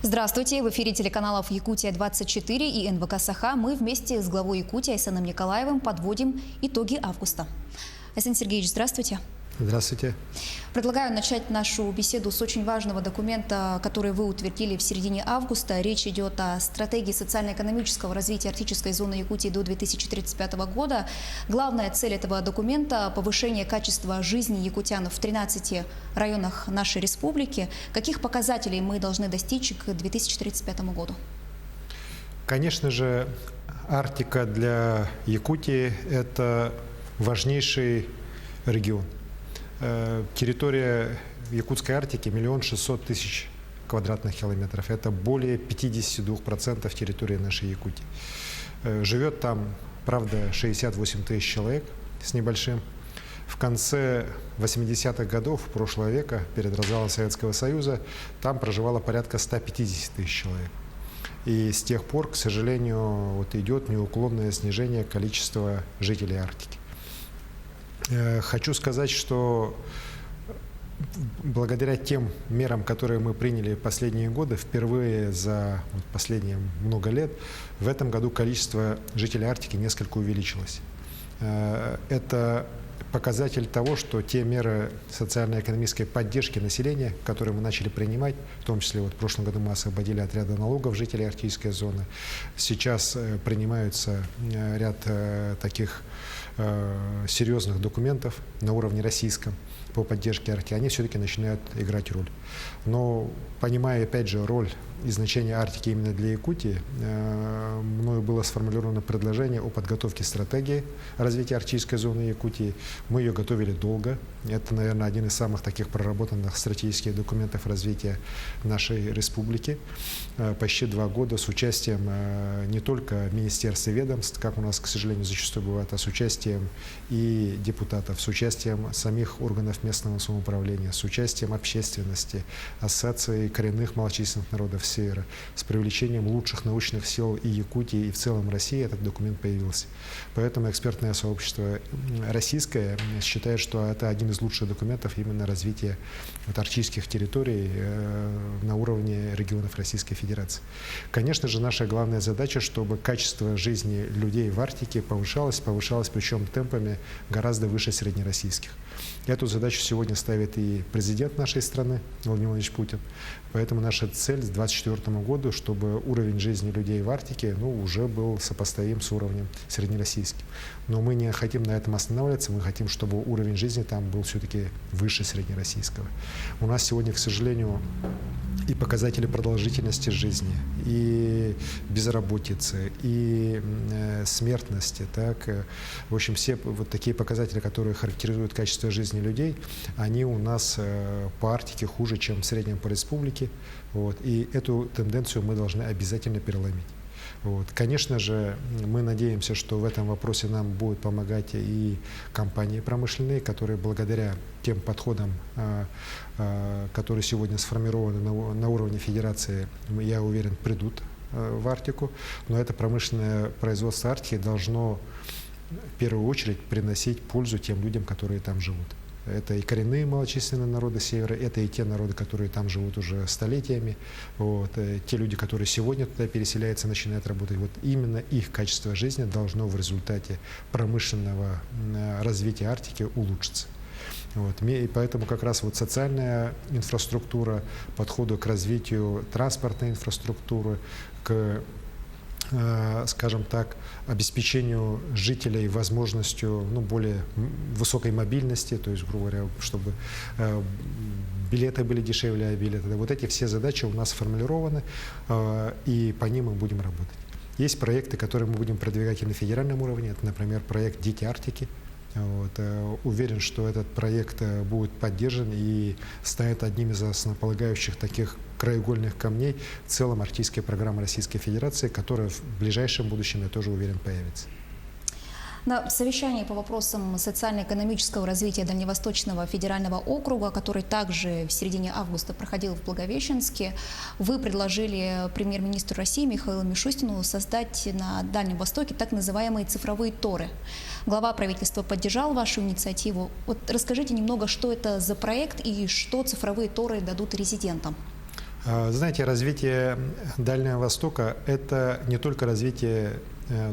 Здравствуйте! В эфире телеканалов «Якутия-24» и НВК «Саха» мы вместе с главой Якутии Айсеном Николаевым подводим итоги августа. Айсен Сергеевич, здравствуйте! Здравствуйте. Предлагаю начать нашу беседу с очень важного документа, который вы утвердили в середине августа. Речь идет о стратегии социально-экономического развития арктической зоны Якутии до 2035 года. Главная цель этого документа – повышение качества жизни якутян в 13 районах нашей республики. Каких показателей мы должны достичь к 2035 году? Конечно же, Арктика для Якутии – это важнейший регион. Территория Якутской Арктики 1 600 000 квадратных километров. Это более 52% территории нашей Якутии. Живет там, правда, 68 000 человек с небольшим. В конце 80-х годов прошлого века, перед развалом Советского Союза, там проживало порядка 150 000 человек. И с тех пор, к сожалению, идет неуклонное снижение количества жителей Арктики. Хочу сказать, что благодаря тем мерам, которые мы приняли в последние годы, впервые за последние много лет, в этом году количество жителей Арктики несколько увеличилось. Это показатель того, что те меры социально-экономической поддержки населения, которые мы начали принимать, в том числе в прошлом году мы освободили от ряда налогов жителей арктической зоны, сейчас принимаются ряд таких серьезных документов на уровне российском по поддержке Арктики, они все-таки начинают играть роль. Но понимая, опять же, роль и значение Арктики именно для Якутии, мною было сформулировано предложение о подготовке стратегии развития арктической зоны Якутии. Мы ее готовили долго. Это, наверное, один из самых таких проработанных стратегических документов развития нашей республики. Почти 2 года с участием не только министерств и ведомств, как у нас, к сожалению, зачастую бывает, а с участием и депутатов, с участием самих органов местного самоуправления, с участием общественности, ассоциации коренных малочисленных народов Севера, с привлечением лучших научных сил и Якутии, и в целом России этот документ появился. Поэтому экспертное сообщество российское считает, что это один из лучших документов именно развития арктических территорий на уровне регионов Российской Федерации. Конечно же, наша главная задача, чтобы качество жизни людей в Арктике повышалось, причем темпами гораздо выше среднероссийских. Эту задачу сегодня ставит и президент нашей страны Владимир Владимирович Путин. Поэтому наша цель к 2024 году, чтобы уровень жизни людей в Арктике уже был сопоставим с уровнем среднероссийским. Но мы не хотим на этом останавливаться, мы хотим, чтобы уровень жизни там был все-таки выше среднероссийского. У нас сегодня, к сожалению, и показатели продолжительности жизни, и безработицы, и смертности. Так, в общем, все такие показатели, которые характеризуют качество жизни людей, они у нас по Арктике хуже, чем в среднем по республике. И эту тенденцию мы должны обязательно переломить. Конечно же, мы надеемся, что в этом вопросе нам будут помогать и компании промышленные, которые благодаря тем подходам, которые сегодня сформированы на уровне федерации, я уверен, придут в Арктику. Но это промышленное производство Арктики должно в первую очередь приносить пользу тем людям, которые там живут. Это и коренные малочисленные народы Севера, это и те народы, которые там живут уже столетиями. Те люди, которые сегодня туда переселяются, начинают работать. Именно их качество жизни должно в результате промышленного развития Арктики улучшиться. И поэтому как раз социальная инфраструктура, подходу к развитию транспортной инфраструктуры, к, скажем так, обеспечению жителей возможностью более высокой мобильности, то есть, грубо говоря, чтобы билеты были дешевле авиабилеты. Эти все задачи у нас сформулированы, и по ним мы будем работать. Есть проекты, которые мы будем продвигать и на федеральном уровне. Это, например, проект «Дети Арктики». Уверен, что этот проект будет поддержан и станет одним из основополагающих таких краеугольных камней в целом арктической программы Российской Федерации, которая в ближайшем будущем, я тоже уверен, появится. На совещании по вопросам социально-экономического развития Дальневосточного федерального округа, который также в середине августа проходил в Благовещенске, вы предложили премьер-министру России Михаилу Мишустину создать на Дальнем Востоке так называемые цифровые торы. Глава правительства поддержал вашу инициативу. Расскажите немного, что это за проект и что цифровые торы дадут резидентам. Знаете, развитие Дальнего Востока – это не только развитие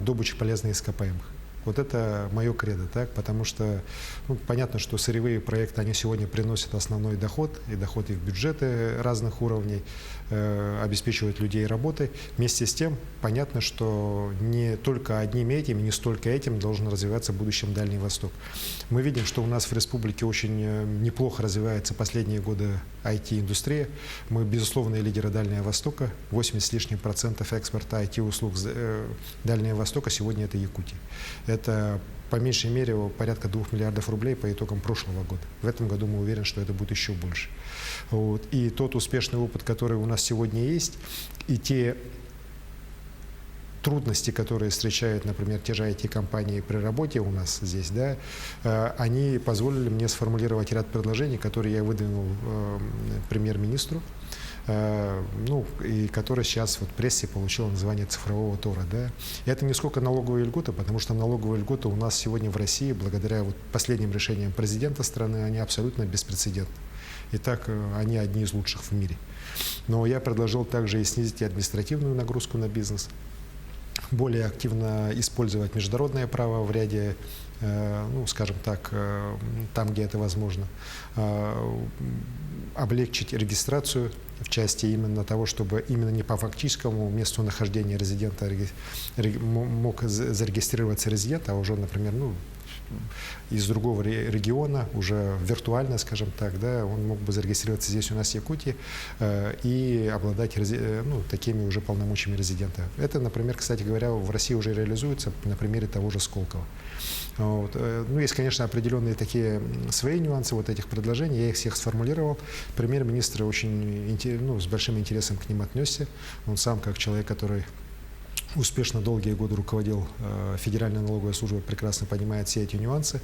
добычи полезных ископаемых. Вот это мое кредо, так, потому что понятно, что сырьевые проекты, они сегодня приносят основной доход, и доход и в бюджеты разных уровней, обеспечивают людей работой. Вместе с тем, понятно, что не только одним этим, не столько этим должен развиваться в будущем Дальний Восток. Мы видим, что у нас в республике очень неплохо развивается последние годы IT-индустрия. Мы безусловные лидеры Дальнего Востока. 80 с лишним процентов экспорта IT-услуг Дальнего Востока сегодня это Якутия. Это по меньшей мере порядка 2 миллиардов рублей по итогам прошлого года. В этом году мы уверены, что это будет еще больше. Вот. И тот успешный опыт, который у нас сегодня есть, и те трудности, которые встречают, например, те же IT-компании при работе у нас здесь, да, они позволили мне сформулировать ряд предложений, которые я выдвинул премьер-министру, и который сейчас в прессе получил название цифрового Тора. Да. И это не сколько налоговые льготы, потому что налоговые льготы у нас сегодня в России, благодаря последним решениям президента страны, они абсолютно беспрецедентны. И так они одни из лучших в мире. Но я предложил также и снизить административную нагрузку на бизнес, более активно использовать международное право в ряде, скажем так, там, где это возможно, облегчить регистрацию в части именно того, чтобы именно не по фактическому месту нахождения резидента мог зарегистрироваться резидент, а уже, например, из другого региона, уже виртуально, скажем так, да, он мог бы зарегистрироваться здесь у нас в Якутии и обладать такими уже полномочиями резидента. Это, например, кстати говоря, в России уже реализуется на примере того же Сколково. Вот. Есть, конечно, определенные такие свои нюансы вот этих предложений, я их всех сформулировал. Премьер-министр очень с большим интересом к ним отнесся. Он сам, как человек, который успешно долгие годы руководил Федеральной налоговой службой, прекрасно понимает все эти нюансы.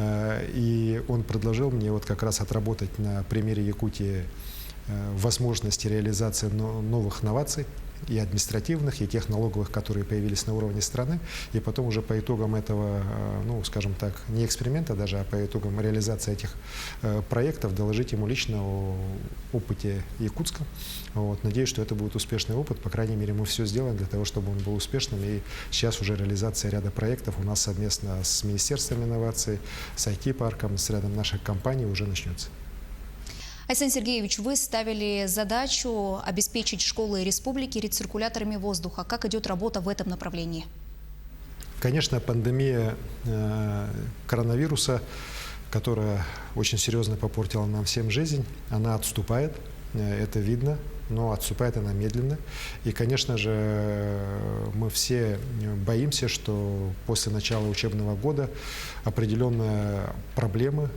И он предложил мне вот как раз отработать на примере Якутии возможности реализации новых новаций, и административных, и тех налоговых, которые появились на уровне страны, и потом уже по итогам этого, скажем так, не эксперимента даже, а по итогам реализации этих проектов доложить ему лично о опыте Якутска. Вот. Надеюсь, что это будет успешный опыт, по крайней мере, мы все сделаем для того, чтобы он был успешным, и сейчас уже реализация ряда проектов у нас совместно с Министерством инноваций, с IT-парком, с рядом наших компаний уже начнется. Айсен Сергеевич, вы ставили задачу обеспечить школы республики рециркуляторами воздуха. Как идет работа в этом направлении? Конечно, пандемия коронавируса, которая очень серьезно попортила нам всем жизнь, она отступает, это видно, но отступает она медленно. И, конечно же, мы все боимся, что после начала учебного года определенные проблемы,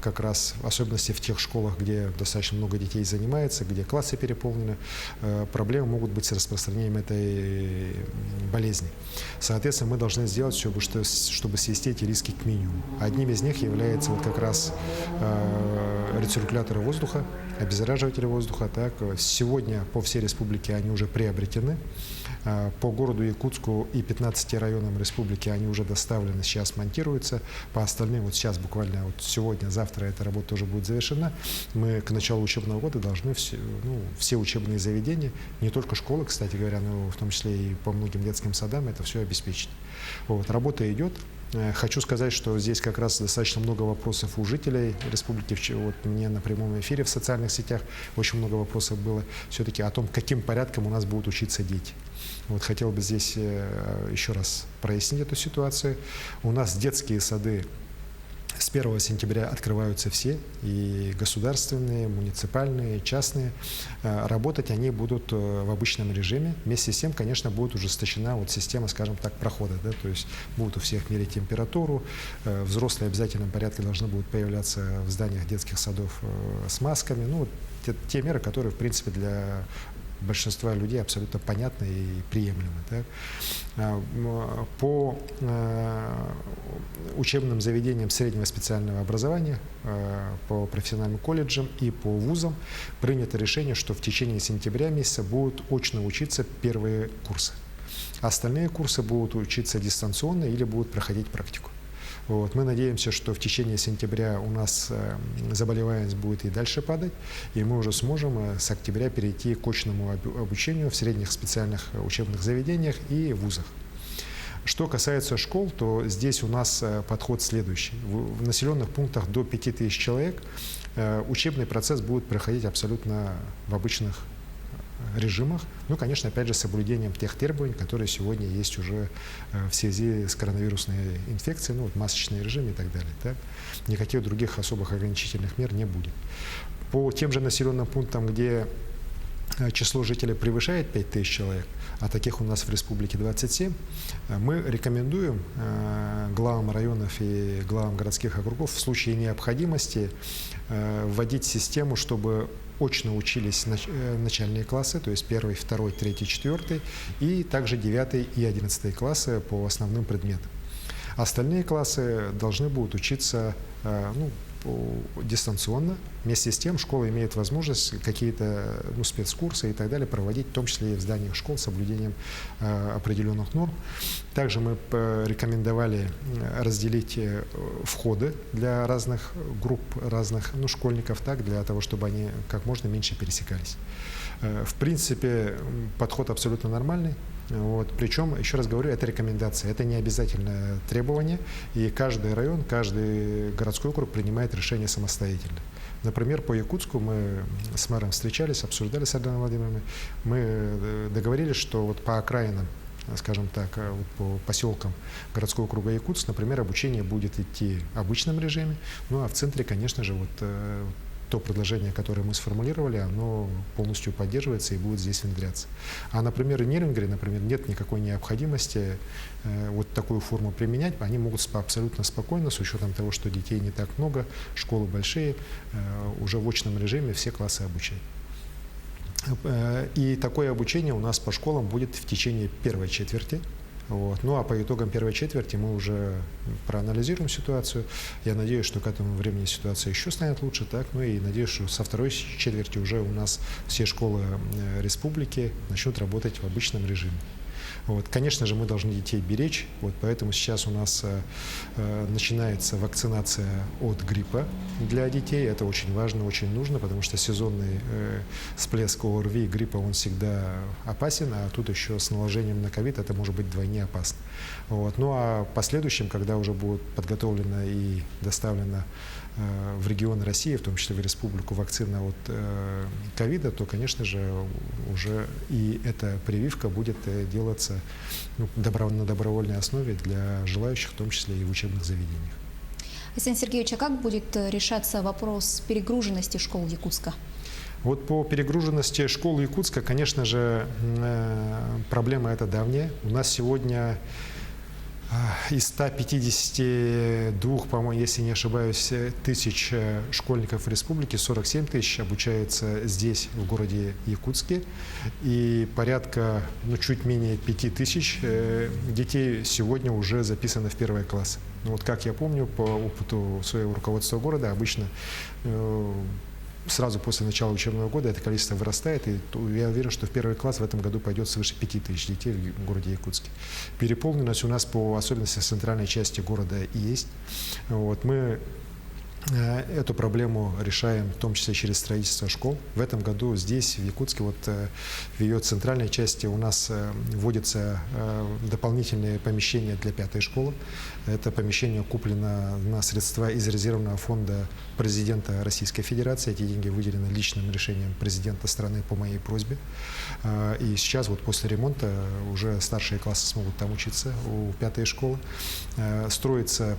как раз в особенности в тех школах, где достаточно много детей занимается, где классы переполнены, проблемы могут быть с распространением этой болезни. Соответственно, мы должны сделать все, чтобы свести эти риски к минимуму. Одним из них является вот как раз рециркуляторы воздуха, обеззараживатели воздуха. Так, сегодня по всей республике они уже приобретены. По городу Якутску и 15 районам республики они уже доставлены, сейчас монтируются. По остальным вот сейчас буквально вот сегодня, завтра эта работа уже будет завершена. Мы к началу учебного года должны все учебные заведения, не только школы, кстати говоря, но в том числе и по многим детским садам, это все обеспечить. Вот, работа идет. Хочу сказать, что здесь как раз достаточно много вопросов у жителей республики. Вот мне на прямом эфире в социальных сетях очень много вопросов было все-таки о том, каким порядком у нас будут учиться дети. Вот хотел бы здесь еще раз прояснить эту ситуацию. У нас детские сады с 1 сентября открываются все, и государственные, муниципальные, частные. Работать они будут в обычном режиме. Вместе с тем, конечно, будет ужесточена вот система, скажем так, прохода. Да? То есть будут у всех мерить температуру. Взрослые в обязательном порядке должны будут появляться в зданиях детских садов с масками. Вот те меры, которые, в принципе, для большинства людей абсолютно понятны и приемлемы. Да? По учебным заведениям среднего специального образования, по профессиональным колледжам и по вузам принято решение, что в течение сентября месяца будут очно учиться первые курсы. Остальные курсы будут учиться дистанционно или будут проходить практику. Вот. Мы надеемся, что в течение сентября у нас заболеваемость будет и дальше падать, и мы уже сможем с октября перейти к очному обучению в средних специальных учебных заведениях и вузах. Что касается школ, то здесь у нас подход следующий. В населенных пунктах до 5000 человек учебный процесс будет проходить абсолютно в обычных режимах, ну, конечно, опять же, с соблюдением тех требований, которые сегодня есть уже в связи с коронавирусной инфекцией, ну, вот масочный режим и так далее. Так? Никаких других особых ограничительных мер не будет. По тем же населенным пунктам, где число жителей превышает 5000 человек, а таких у нас в республике 27, мы рекомендуем главам районов и главам городских округов в случае необходимости вводить систему, чтобы очно учились начальные классы, то есть 1, 2, 3, 4, и также 9 и 11 классы по основным предметам. Остальные классы должны будут учиться дистанционно. Вместе с тем школа имеет возможность какие-то спецкурсы и так далее проводить, в том числе и в зданиях школ с соблюдением определенных норм. Также мы рекомендовали разделить входы для разных групп, разных школьников, так, для того, чтобы они как можно меньше пересекались. В принципе, подход абсолютно нормальный. Вот. Причем, еще раз говорю, это рекомендация, это не обязательное требование, и каждый район, каждый городской округ принимает решение самостоятельно. Например, по Якутску мы с мэром встречались, обсуждали с Альдоной Владимировной, мы договорились, что вот по окраинам, скажем так, вот по поселкам городского округа Якутск, например, обучение будет идти в обычном режиме, ну а в центре, конечно же, вот то предложение, которое мы сформулировали, оно полностью поддерживается и будет здесь внедряться. А, например, в Нерюнгри, нет никакой необходимости вот такую форму применять. Они могут абсолютно спокойно, с учетом того, что детей не так много, школы большие, уже в очном режиме все классы обучать. И такое обучение у нас по школам будет в течение первой четверти. Вот. Ну а по итогам первой четверти мы уже проанализируем ситуацию. Я надеюсь, что к этому времени ситуация еще станет лучше. Так? Ну и надеюсь, что со второй четверти уже у нас все школы республики начнут работать в обычном режиме. Вот. Конечно же, мы должны детей беречь, вот, поэтому сейчас у нас начинается вакцинация от гриппа для детей. Это очень важно, очень нужно, потому что сезонный всплеск ОРВИ и гриппа, он всегда опасен, а тут еще с наложением на ковид это может быть вдвойне опасно. Вот. Ну а в последующем, когда уже будет подготовлена и доставлена в регионы России, в том числе в республику, вакцина от ковида, то, конечно же, уже и эта прививка будет делаться на добровольной основе для желающих, в том числе и в учебных заведениях. Александр Сергеевич, а как будет решаться вопрос перегруженности школ Якутска? Вот по перегруженности школ Якутска, конечно же, проблема эта давняя. У нас сегодня из 152, по-моему, если не ошибаюсь, тысяч школьников в республике, 47 тысяч обучаются здесь, в городе Якутске. И порядка, чуть менее 5000 детей сегодня уже записаны в первые классы. Вот как я помню, по опыту своего руководства города, обычно сразу после начала учебного года это количество вырастает, и я уверен, что в первый класс в этом году пойдет свыше 5000 детей в городе Якутске. Переполненность у нас по особенностям центральной части города есть. Вот. Мы эту проблему решаем, в том числе через строительство школ. В этом году здесь, в Якутске, вот в ее центральной части у нас вводятся дополнительные помещения для 5-й школы. Это помещение куплено на средства из резервного фонда президента Российской Федерации. Эти деньги выделены личным решением президента страны по моей просьбе. И сейчас вот после ремонта уже старшие классы смогут там учиться у 5-й школы.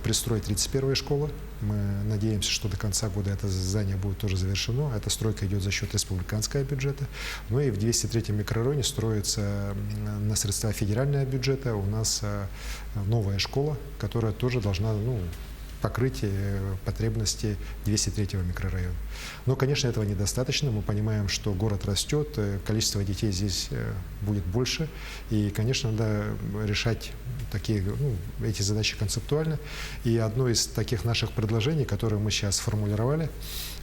Пристроить 31-я школа. Мы надеемся, что до конца года это здание будет тоже завершено. Эта стройка идет за счет республиканского бюджета. Ну и в 203-м микрорайоне строится на средства федерального бюджета у нас новая школа, которая тоже должна покрыть потребности 203-го микрорайона. Но, конечно, этого недостаточно. Мы понимаем, что город растет, количество детей здесь будет больше. И, конечно, надо решать эти задачи концептуально. И одно из таких наших предложений, которое мы сейчас сформулировали,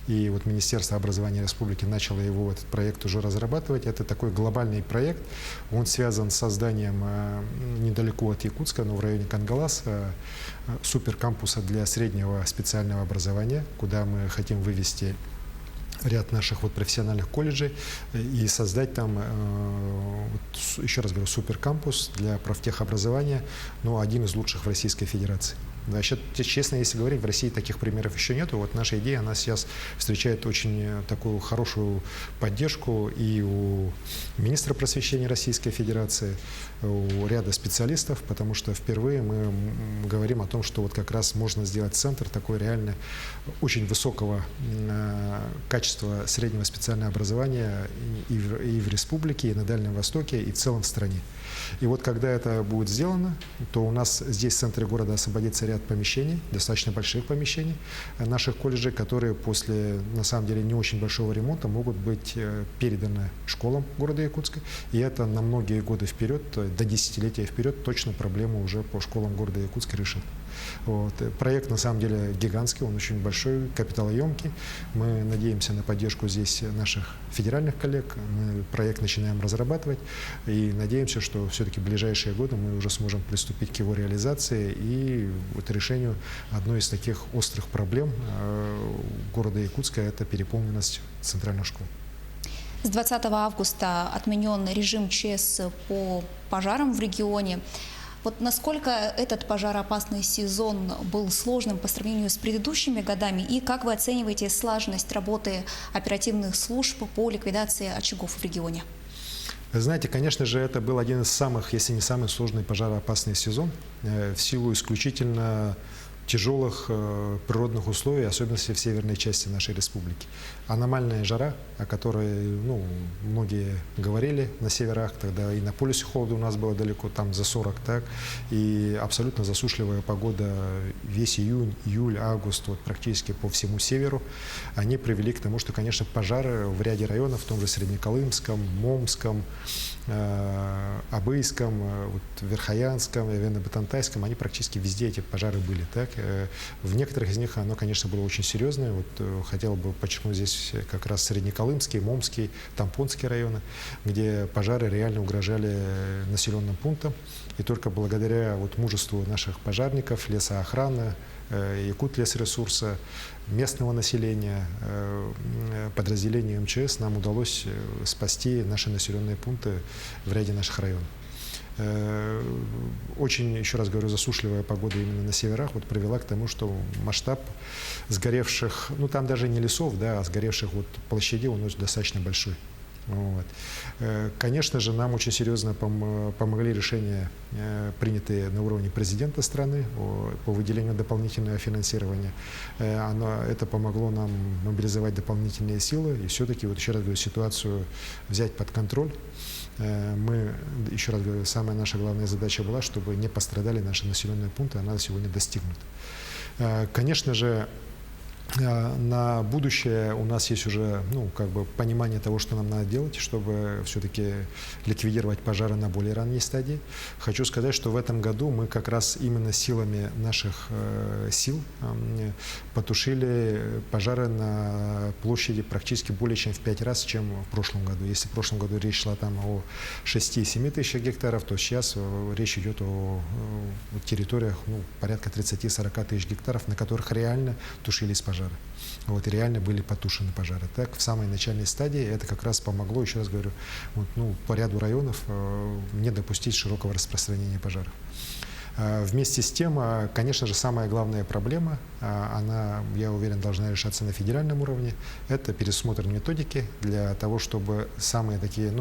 и вот Министерство образования Республики начало его, этот проект, уже разрабатывать. Это такой глобальный проект. Он связан с созданием недалеко от Якутска, но в районе Кангалас, суперкампуса для среднего специального образования, куда мы хотим вывести ряд наших профессиональных колледжей и создать там, еще раз говорю, суперкампус для профтехобразования, один из лучших в Российской Федерации. Вообще, честно, если говорить, в России таких примеров еще нету. Вот наша идея, она сейчас встречает очень такую хорошую поддержку и у министра просвещения Российской Федерации, у ряда специалистов, потому что впервые мы говорим о том, что вот как раз можно сделать центр такой реально очень высокого качества среднего специального образования и в республике, и на Дальнем Востоке, и в целом в стране. И вот когда это будет сделано, то у нас здесь в центре города освободится ряд помещений, достаточно больших помещений наших колледжей, которые после, на самом деле, не очень большого ремонта могут быть переданы школам города Якутска. И это на многие годы вперед, до десятилетия вперед, точно проблему уже по школам города Якутска решит. Вот. Проект на самом деле гигантский, он очень большой, капиталоемкий. Мы надеемся на поддержку здесь наших федеральных коллег. Мы проект начинаем разрабатывать и надеемся, что все-таки в ближайшие годы мы уже сможем приступить к его реализации и решению одной из таких острых проблем города Якутска – это переполненность центральных школ. С 20 августа отменен режим ЧС по пожарам в регионе. Вот насколько этот пожароопасный сезон был сложным по сравнению с предыдущими годами, и как вы оцениваете слаженность работы оперативных служб по ликвидации очагов в регионе? Вы знаете, конечно же, это был один из самых, если не самый сложный пожароопасный сезон в силу исключительно тяжелых природных условий, особенно в северной части нашей республики. Аномальная жара, о которой многие говорили на северах, тогда и на полюсе холода у нас было далеко, там за 40, так, и абсолютно засушливая погода весь июнь, июль, август, практически по всему северу, они привели к тому, что, конечно, пожары в ряде районов, в том же Среднеколымском, Момском, Абыйском, Верхоянском, Венно-Батантайском, они практически везде эти пожары были. Так? В некоторых из них оно, конечно, было очень серьезное. Хотел бы подчеркнуть здесь как раз Среднеколымский, Момский, Тампонский районы, где пожары реально угрожали населенным пунктам. И только благодаря мужеству наших пожарников, лесоохраны, Якутлесресурса, местного населения, подразделений МЧС нам удалось спасти наши населенные пункты в ряде наших районов. Очень, еще раз говорю, засушливая погода именно на северах привела к тому, что масштаб сгоревших, там даже не лесов, а сгоревших площадей, он достаточно большой. Конечно же, нам очень серьезно помогли решения, принятые на уровне президента страны по выделению дополнительного финансирования. Это помогло нам мобилизовать дополнительные силы и все-таки, еще раз говорю, ситуацию взять под контроль. Мы, еще раз говорю, самая наша главная задача была, чтобы не пострадали наши населенные пункты, она сегодня достигнута. Конечно же, на будущее у нас есть уже понимание того, что нам надо делать, чтобы все-таки ликвидировать пожары на более ранней стадии. Хочу сказать, что в этом году мы как раз именно силами наших сил потушили пожары на площади практически более чем в 5 раз, чем в прошлом году. Если в прошлом году речь шла о 6-7 тысячах гектаров, то сейчас речь идет о территориях порядка 30-40 тысяч гектаров, на которых реально тушились пожары. И реально были потушены пожары. Так, в самой начальной стадии это как раз помогло, еще раз говорю, по ряду районов не допустить широкого распространения пожаров. Вместе с тем, конечно же, самая главная проблема, она, я уверен, должна решаться на федеральном уровне, это пересмотр методики для того, чтобы самые такие,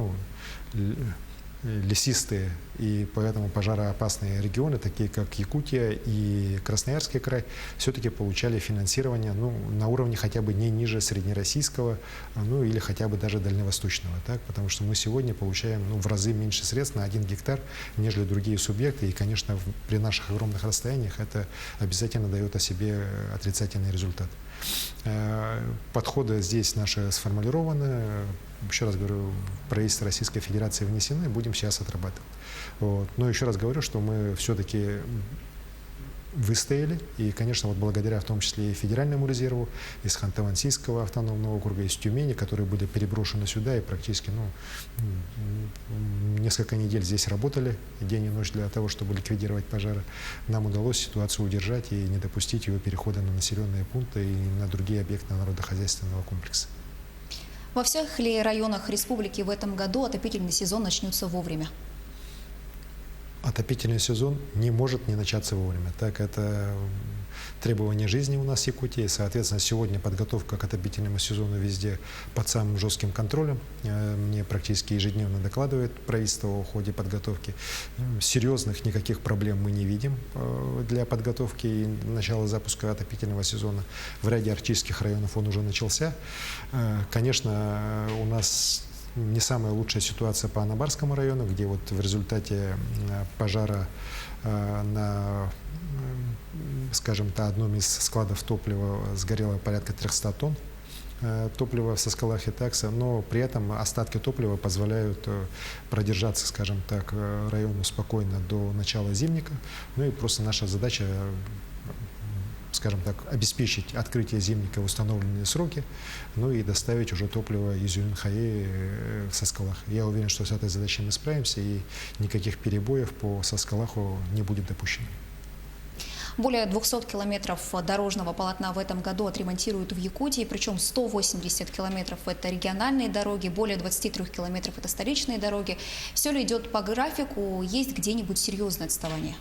лесистые и поэтому пожароопасные регионы, такие как Якутия и Красноярский край, все-таки получали финансирование на уровне хотя бы не ниже среднероссийского, или хотя бы даже дальневосточного. Так? Потому что мы сегодня получаем в разы меньше средств на 1 гектар, нежели другие субъекты. И, конечно, при наших огромных расстояниях это обязательно дает о себе отрицательный результат. Подходы здесь наши сформулированы. Еще раз говорю, в правительство Российской Федерации внесены, будем сейчас отрабатывать. Вот. Но еще раз говорю, что мы все-таки выстояли, и, конечно, благодаря в том числе и Федеральному резерву, из Ханты-Мансийского автономного округа, из Тюмени, которые были переброшены сюда и практически несколько недель здесь работали день и ночь для того, чтобы ликвидировать пожары, нам удалось ситуацию удержать и не допустить ее перехода на населенные пункты и на другие объекты народохозяйственного комплекса. Во всех ли районах республики в этом году отопительный сезон начнется вовремя? Отопительный сезон не может не начаться вовремя. Так, это требование жизни у нас в Якутии. Соответственно, сегодня подготовка к отопительному сезону везде под самым жестким контролем. Мне практически ежедневно докладывает правительство о ходе подготовки. Серьезных никаких проблем мы не видим для подготовки и начала запуска отопительного сезона. В ряде арктических районов он уже начался. Конечно, у нас не самая лучшая ситуация по Анабарскому району, где вот в результате пожара на, скажем так, одном из складов топлива сгорело порядка 300 тонн топлива со скалах Итакса, но при этом остатки топлива позволяют продержаться, скажем так, району спокойно до начала зимника. Ну и просто наша задача, скажем так, обеспечить открытие зимника в установленные сроки, и доставить уже топливо из Юнхаи в Саскалах. Я уверен, что с этой задачей мы справимся, и никаких перебоев по Саскалаху не будет допущено. Более 200 километров дорожного полотна в этом году отремонтируют в Якутии, причем 180 километров – это региональные дороги, более 23 километров – это столичные дороги. Все ли идет по графику, есть где-нибудь серьезное отставание?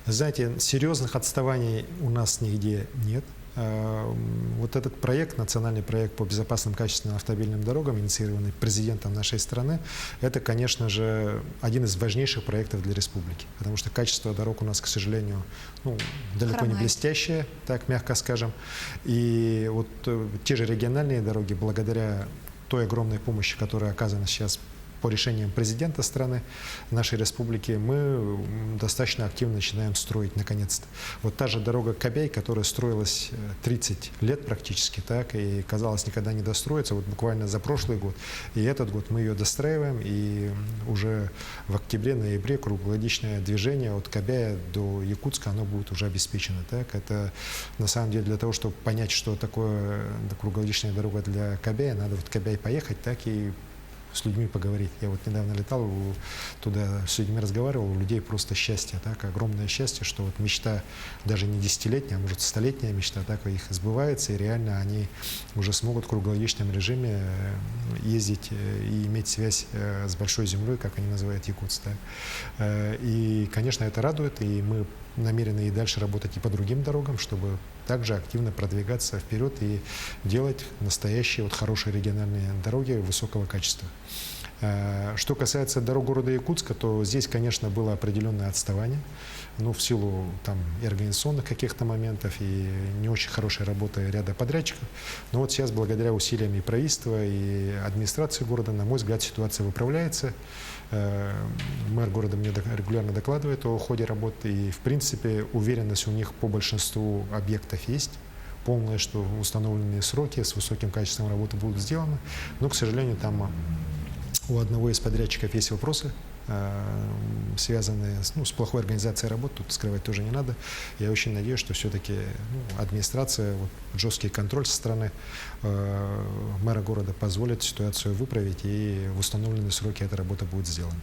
Знаете, серьезных отставаний у нас нигде нет. Вот этот проект, национальный проект по безопасным качественным автомобильным дорогам, инициированный президентом нашей страны, это, конечно же, один из важнейших проектов для республики. Потому что качество дорог у нас, к сожалению, далеко не блестящее, так мягко скажем. И вот те же региональные дороги, благодаря той огромной помощи, которая оказана сейчас по решениям президента страны, нашей республики, мы достаточно активно начинаем строить наконец-то. Вот та же дорога Кобяй, которая строилась 30 лет практически, так, и казалось никогда не достроится, вот буквально за прошлый год и этот год мы ее достраиваем, и уже в октябре-ноябре круглогодичное движение от Кобяя до Якутска, оно будет уже обеспечено. Так. Это на самом деле для того, чтобы понять, что такое круглогодичная дорога для Кобяя, надо вот в Кобяй поехать, так, и с людьми поговорить. Я вот недавно летал туда, с людьми разговаривал, у людей просто счастье, так, огромное счастье, что вот мечта даже не десятилетняя, а может столетняя мечта, так, их сбывается, и реально они уже смогут в круглогодичном режиме ездить и иметь связь с большой землей, как они называют Якутск. И, конечно, это радует, и мы намерены и дальше работать и по другим дорогам, чтобы также активно продвигаться вперед и делать настоящие вот хорошие региональные дороги высокого качества. Что касается дорог города Якутска, то здесь, конечно, было определенное отставание, в силу там и организационных каких-то моментов, и не очень хорошей работы ряда подрядчиков. Но вот сейчас, благодаря усилиям и правительства, и администрации города, на мой взгляд, ситуация выправляется. Мэр города мне регулярно докладывает о ходе работы, и, в принципе, уверенность у них по большинству объектов есть. Полное, что установленные сроки с высоким качеством работы будут сделаны. Но, к сожалению, там у одного из подрядчиков есть вопросы, связанные с плохой организацией работы, тут скрывать тоже не надо. Я очень надеюсь, что все-таки администрация, жесткий контроль со стороны мэра города позволит ситуацию выправить, и в установленные сроки эта работа будет сделана.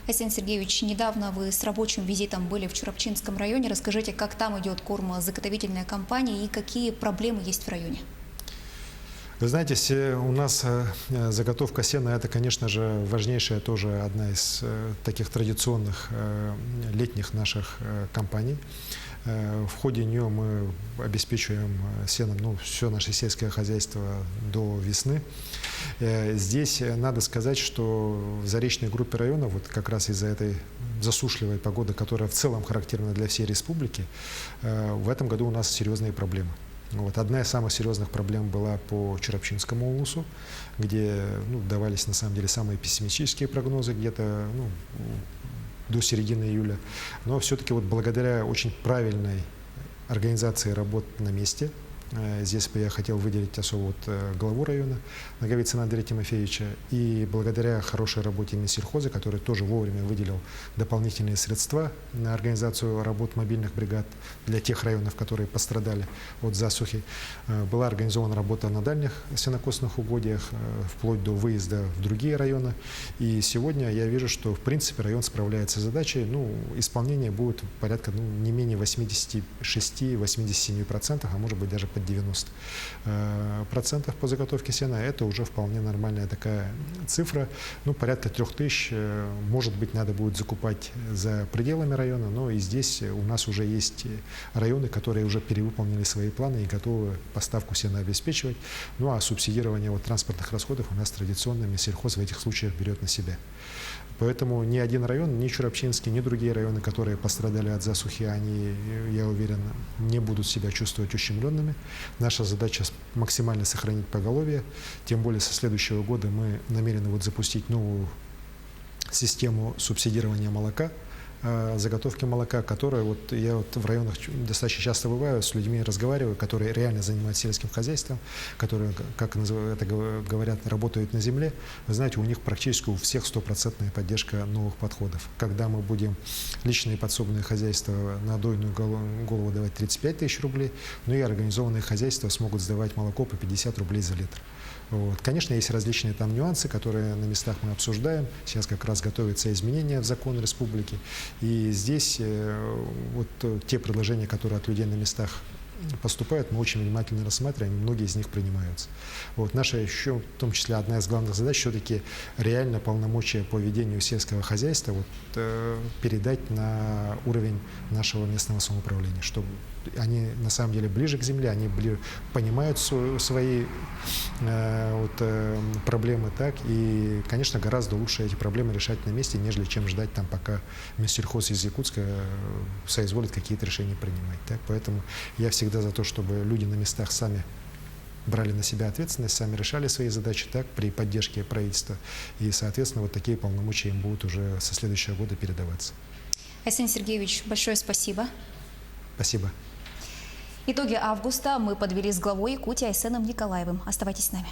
Айсен Сергеевич, недавно вы с рабочим визитом были в Чурапчинском районе. Расскажите, как там идет кормозаготовительная кампания и какие проблемы есть в районе? Вы знаете, у нас заготовка сена – это, конечно же, важнейшая тоже одна из таких традиционных летних наших кампаний. В ходе нее мы обеспечиваем сеном все наше сельское хозяйство до весны. Здесь надо сказать, что в заречной группе районов, вот как раз из-за этой засушливой погоды, которая в целом характерна для всей республики, в этом году у нас серьезные проблемы. Одна из самых серьезных проблем была по Чарапчинскому улусу, где давались на самом деле самые пессимистические прогнозы где-то до середины июля. Но все-таки благодаря очень правильной организации работ на месте, здесь бы я хотел выделить особо главу района Наговицына Андрея Тимофеевича, и благодаря хорошей работе Минсельхоза, который тоже вовремя выделил дополнительные средства на организацию работ мобильных бригад для тех районов, которые пострадали от засухи, была организована работа на дальних сенокосных угодьях, вплоть до выезда в другие районы. И сегодня я вижу, что в принципе район справляется с задачей. Исполнение будет порядка не менее 86-87%, а может быть даже под 90% по заготовке сена. Это уже вполне нормальная такая цифра. Порядка 3000, может быть, надо будет закупать за пределами района, но и здесь у нас уже есть районы, которые уже перевыполнили свои планы и готовы поставку сена обеспечивать. А субсидирование транспортных расходов у нас традиционно Минсельхоз в этих случаях берет на себя. Поэтому ни один район, ни Чарапчинский, ни другие районы, которые пострадали от засухи, они, я уверен, не будут себя чувствовать ущемленными. Наша задача максимально сохранить поголовье. Тем более со следующего года мы намерены запустить новую систему субсидирования молока, заготовки молока, которая я в районах достаточно часто бываю, с людьми разговариваю, которые реально занимаются сельским хозяйством, которые, как это говорят, работают на земле. Вы знаете, у них практически у всех 100% поддержка новых подходов. Когда мы будем личные подсобные хозяйства на дойную голову давать 35 тысяч рублей, и организованные хозяйства смогут сдавать молоко по 50 рублей за литр. Конечно, есть различные там нюансы, которые на местах мы обсуждаем. Сейчас как раз готовятся изменения в закон республики. И здесь те предложения, которые от людей на местах поступают, мы очень внимательно рассматриваем, многие из них принимаются. Наша еще, в том числе, одна из главных задач, все-таки реально полномочия по ведению сельского хозяйства передать на уровень нашего местного самоуправления, чтобы они на самом деле ближе к земле, они понимают свои проблемы, и, конечно, гораздо лучше эти проблемы решать на месте, нежели чем ждать пока Минсельхоз из Якутска соизволит какие-то решения принимать. Поэтому я всегда за то, чтобы люди на местах сами брали на себя ответственность, сами решали свои задачи при поддержке правительства. И, соответственно, такие полномочия им будут уже со следующего года передаваться. Айсен Сергеевич, большое спасибо. Спасибо. Итоги августа мы подвели с главой Якутии Айсеном Николаевым. Оставайтесь с нами.